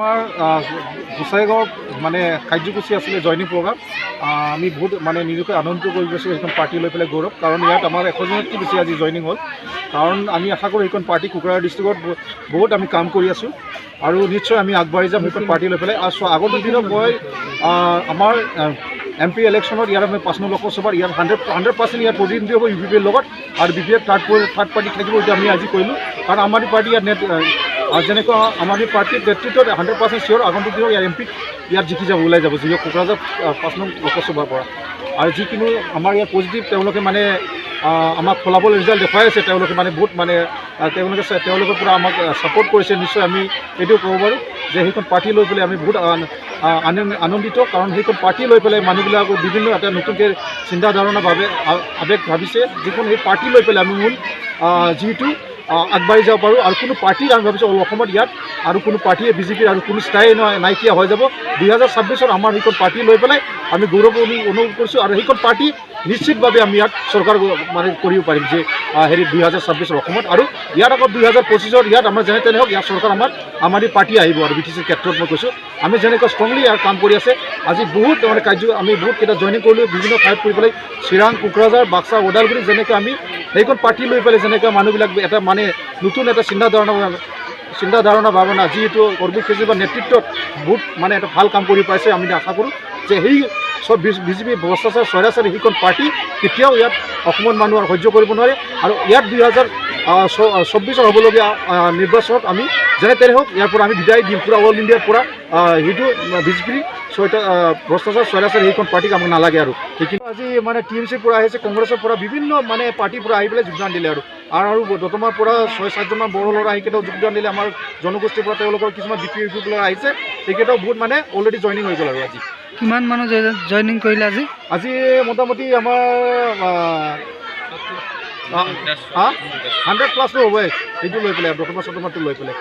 আমাৰ গোসাইগাঁৱত মানে কাৰ্যসূচী আছিলে জইনিং প্ৰগ্ৰাম। আমি বহুত মানে নিজকে আনন্দিত কৰি গৈছোঁ সেইখন পাৰ্টি লৈ পেলাই গৌৰৱ, কাৰণ ইয়াত আমাৰ 100জনতকৈ বেছি আজি জইনিং হ'ল। কাৰণ আমি আশা কৰোঁ সেইখন পাৰ্টি কোকৰাঝাৰ ডিষ্ট্ৰিক্টত বহুত আমি কাম কৰি আছোঁ আৰু নিশ্চয় আমি আগবাঢ়ি যাম সেইখন পাৰ্টি লৈ পেলাই। আৰু আগৰ দিনত মই আমাৰ MP ইলেকশ্যনত ইয়াত আমি 5 নং লোকসভাৰ ইয়াত 100% ইয়াত প্ৰতিনিধি হ'ব UPPৰ লগত, আৰু BPF থাৰ্ড পাৰ্টি থাকিব। এইটো আমি আজি কৰিলোঁ, কাৰণ আমাৰ পাৰ্টি ইয়াত যেনেকুৱা আমাৰ পাৰ্টিৰ নেতৃত্বত 100% চিয়'ৰ আগন্তুক দিনত ইয়াৰ MP ইয়াত জিকি যাব, ওলাই যাব যিহেতু কোকৰাঝাৰ 5 নং লোকসভাৰ পৰা। আৰু যিকোনো আমাৰ ইয়াত পজিটিভ তেওঁলোকে মানে আমাক ফলাফল ৰিজাল্ট দেখুৱাই আছে। তেওঁলোকে মানে বহুত মানে তেওঁলোকে পূৰা আমাক ছাপোৰ্ট কৰিছে। নিশ্চয় আমি এইটো ক'ব পাৰোঁ যে সেইখন পাৰ্টি লৈ পেলাই আমি বহুত আনন্দিত, কাৰণ সেইখন পাৰ্টি লৈ পেলাই মানুহবিলাকৰ বিভিন্ন এটা নতুনকৈ চিন্তাধাৰণাৰ বাবে আৱেগ ভাবিছে। যিখন সেই পাৰ্টি লৈ পেলাই আমি মূল যিহেতু আগবাঢ়ি যাব পাৰোঁ। আৰু কোনো পাৰ্টি আমি ভাবিছোঁ অসমত ইয়াত আৰু কোনো পাৰ্টীয়ে BJPৰ আৰু কোনো স্থায়ী নাইকিয়া হৈ যাব। 2026ত আমাৰ সেইখন পাৰ্টি লৈ পেলাই আমি গৌৰৱ অনুভৱ কৰিছোঁ, আৰু সেইখন পাৰ্টি নিশ্চিতভাৱে আমি ইয়াত চৰকাৰ মানে কৰিব পাৰিম যে 2026ৰ অসমত। আৰু ইয়াত আকৌ 2025ত ইয়াত আমাৰ যেনে তেনে হওক ইয়াত চৰকাৰ আমাৰ পাৰ্টি আহিব। আৰু BTCৰ ক্ষেত্ৰত মই কৈছোঁ আমি যেনেকৈ ষ্ট্ৰংলি ইয়াৰ কাম কৰি আছে। আজি বহুত মানে আমি বহুতকেইটা জইনিং কৰিলোঁ বিভিন্ন ঠাইত কৰি পেলাই, চিৰাং, কোকৰাঝাৰ, বাক্সা, ওদালগুৰি, যেনেকৈ আমি সেইখন পাৰ্টি লৈ পেলাই যেনেকৈ মানুহবিলাক এটা মানে নতুন এটা চিন্তাধাৰণা ভাৱনা যিহেতু অৰবিন্দ কেজৰিৱালৰ নেতৃত্বত বহুত মানে এটা ভাল কাম কৰি পাইছে। আমি আশা কৰোঁ যে সেই চব BJP ভ্ৰষ্টাচাৰ স্বৈৰাচাৰী সেইখন পাৰ্টি কেতিয়াও ইয়াত অসমৰ মানুহ সহ্য কৰিব নোৱাৰে। আৰু ইয়াত 2024 হ'বলগীয়া নিৰ্বাচনত আমি যেনে তেনে হওক ইয়াৰ পৰা আমি বিদায় দিম পূৰা অল ইণ্ডিয়াৰ পৰা। সেইটো BJP ভ্ৰষ্টাচাৰ স্বৈৰাচাৰী সেইখন পাৰ্টিক আমাক নালাগে। আৰু সেইখিনি আজি মানে TMCৰ পৰা আহিছে, কংগ্ৰেছৰ পৰা বিভিন্ন মানে পাৰ্টিৰ পৰা আহি পেলাই যোগদান দিলে। আৰু দতমাৰ পৰা 6-7জনমান বড়ো ল'ৰা সেইকেইটাও যোগদান দিলে। আমাৰ জনগোষ্ঠীৰ পৰা তেওঁলোকৰ কিছুমান BPP ল'ৰা আহিছে, সেইকেইটাও বহুত মানে অলৰেডি জইনিং হৈ গ'ল। আৰু আজি কিমান মানুহ জইনিং কৰিলে? আজি মোটামুটি আমাৰ 100+ হ'বই সেইটো লৈ পেলাই, দতমাৰটো লৈ পেলাই।